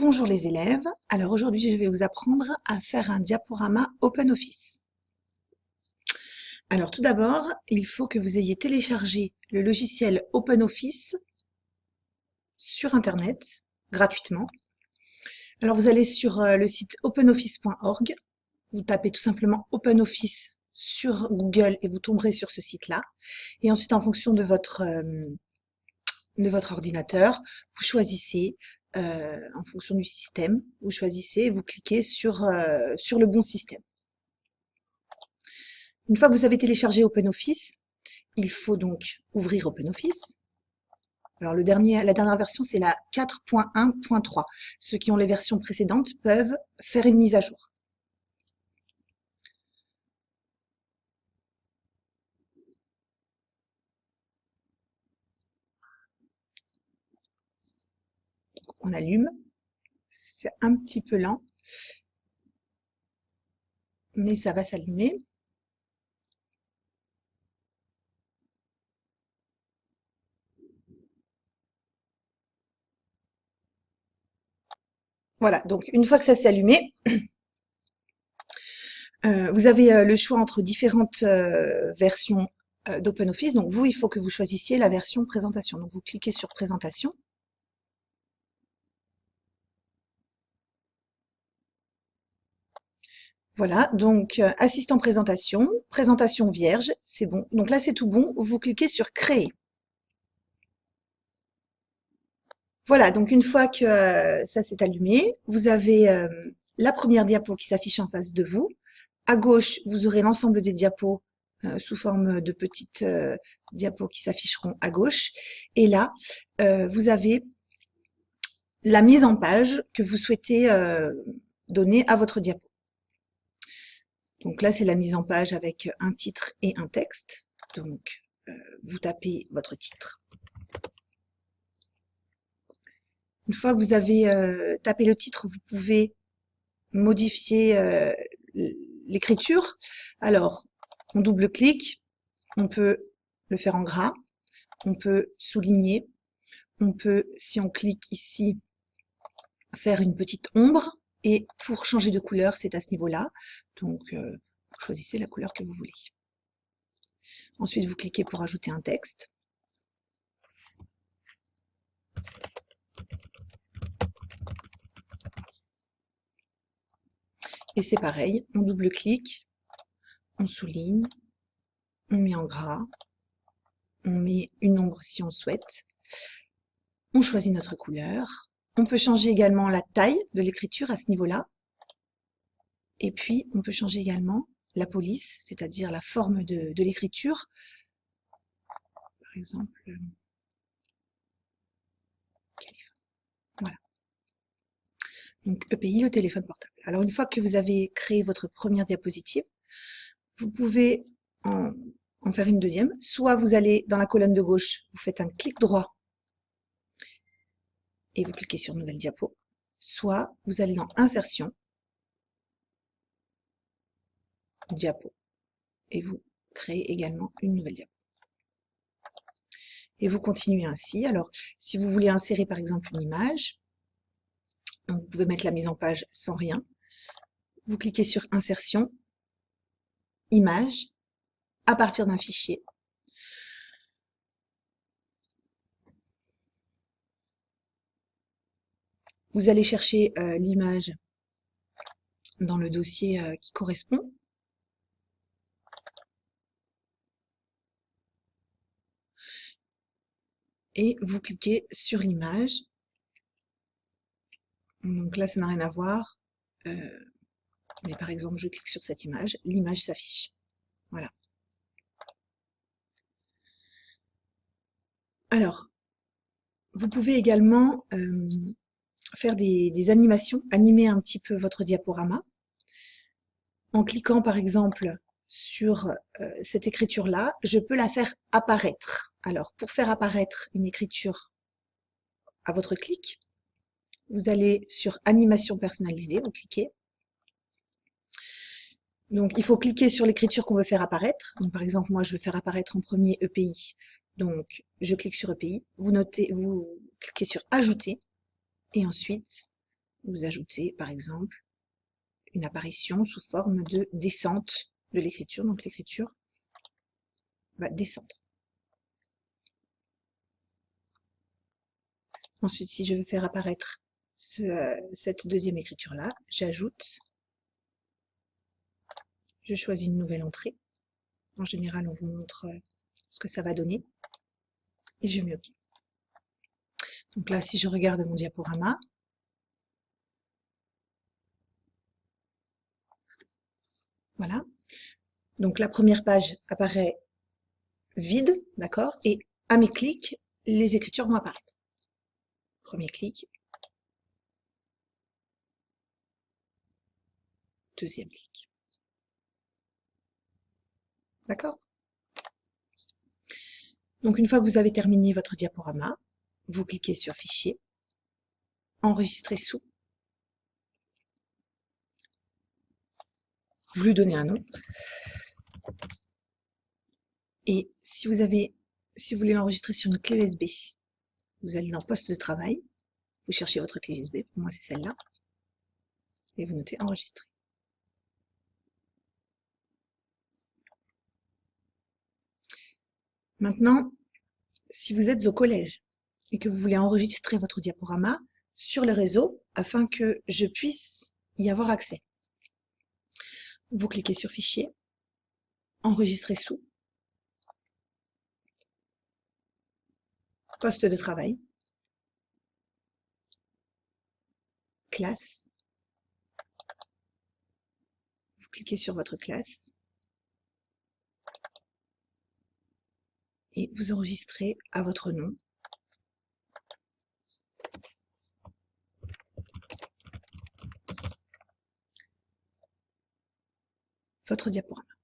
Bonjour les élèves, alors aujourd'hui je vais vous apprendre à faire un diaporama OpenOffice. Alors tout d'abord, il faut que vous ayez téléchargé le logiciel OpenOffice sur internet, gratuitement. Alors vous allez sur le site openoffice.org, vous tapez tout simplement OpenOffice sur Google et vous tomberez sur ce site-là. Et ensuite en fonction de votre ordinateur, vous choisissez en fonction du système, vous choisissez et vous cliquez sur le bon système. Une fois que vous avez téléchargé OpenOffice, il faut donc ouvrir OpenOffice. Alors la dernière version, c'est la 4.1.3. Ceux qui ont les versions précédentes peuvent faire une mise à jour. On allume. C'est un petit peu lent, mais ça va s'allumer. Voilà, donc une fois que ça s'est allumé, vous avez le choix entre différentes versions d'OpenOffice. Donc vous, il faut que vous choisissiez la version présentation. Donc vous cliquez sur présentation. Voilà, donc assistant présentation, présentation vierge, c'est bon. Donc là, c'est tout bon. Vous cliquez sur créer. Voilà, donc une fois que ça s'est allumé, vous avez la première diapo qui s'affiche en face de vous. À gauche, vous aurez l'ensemble des diapos sous forme de petites diapos qui s'afficheront à gauche. Et là, vous avez la mise en page que vous souhaitez donner à votre diapo. Donc là, c'est la mise en page avec un titre et un texte. Donc, vous tapez votre titre. Une fois que vous avez tapé le titre, vous pouvez modifier l'écriture. Alors, on double-clique, on peut le faire en gras, on peut souligner, on peut, si on clique ici, faire une petite ombre. Et pour changer de couleur, c'est à ce niveau-là. Donc, vous choisissez la couleur que vous voulez. Ensuite, vous cliquez pour ajouter un texte. Et c'est pareil, on double-clique, on souligne, on met en gras, on met une ombre si on souhaite, on choisit notre couleur. On peut changer également la taille de l'écriture à ce niveau-là. Et puis, on peut changer également la police, c'est-à-dire la forme de l'écriture. Par exemple, voilà. Donc, EPI, le téléphone portable. Alors, une fois que vous avez créé votre première diapositive, vous pouvez en faire une deuxième. Soit vous allez dans la colonne de gauche, vous faites un clic droit et vous cliquez sur Nouvelle diapo. Soit vous allez dans Insertion, Diapo, et vous créez également une nouvelle diapo. Et vous continuez ainsi. Alors, si vous voulez insérer par exemple une image, donc vous pouvez mettre la mise en page sans rien. Vous cliquez sur Insertion, Image, à partir d'un fichier. Vous allez chercher l'image dans le dossier qui correspond. Et vous cliquez sur l'image. Donc là, ça n'a rien à voir. Mais par exemple, je clique sur cette image, l'image s'affiche. Voilà. Alors, vous pouvez également faire des animations, animer un petit peu votre diaporama. En cliquant par exemple sur cette écriture-là, je peux la faire apparaître. Alors, pour faire apparaître une écriture à votre clic, vous allez sur Animation personnalisée, vous cliquez. Donc, il faut cliquer sur l'écriture qu'on veut faire apparaître. Donc, par exemple, moi, je veux faire apparaître en premier EPI. Donc, je clique sur EPI. Vous cliquez sur Ajouter. Et ensuite, vous ajoutez par exemple une apparition sous forme de descente de l'écriture. Donc l'écriture va descendre. Ensuite, si je veux faire apparaître cette deuxième écriture-là, j'ajoute, je choisis une nouvelle entrée. En général, on vous montre ce que ça va donner. Et je mets OK. Donc là, si je regarde mon diaporama, voilà. Donc la première page apparaît vide, d'accord? Et à mes clics, les écritures vont apparaître. Premier clic. Deuxième clic. D'accord? Donc une fois que vous avez terminé votre diaporama, vous cliquez sur Fichier, Enregistrer sous. Vous lui donnez un nom. Et si vous voulez l'enregistrer sur une clé USB, vous allez dans Poste de travail, vous cherchez votre clé USB, pour moi c'est celle-là, et vous notez Enregistrer. Maintenant, si vous êtes au collège et que vous voulez enregistrer votre diaporama sur le réseau afin que je puisse y avoir accès, vous cliquez sur Fichier, Enregistrer sous, Poste de travail, Classe, vous cliquez sur votre classe et vous enregistrez à votre nom votre diaporama.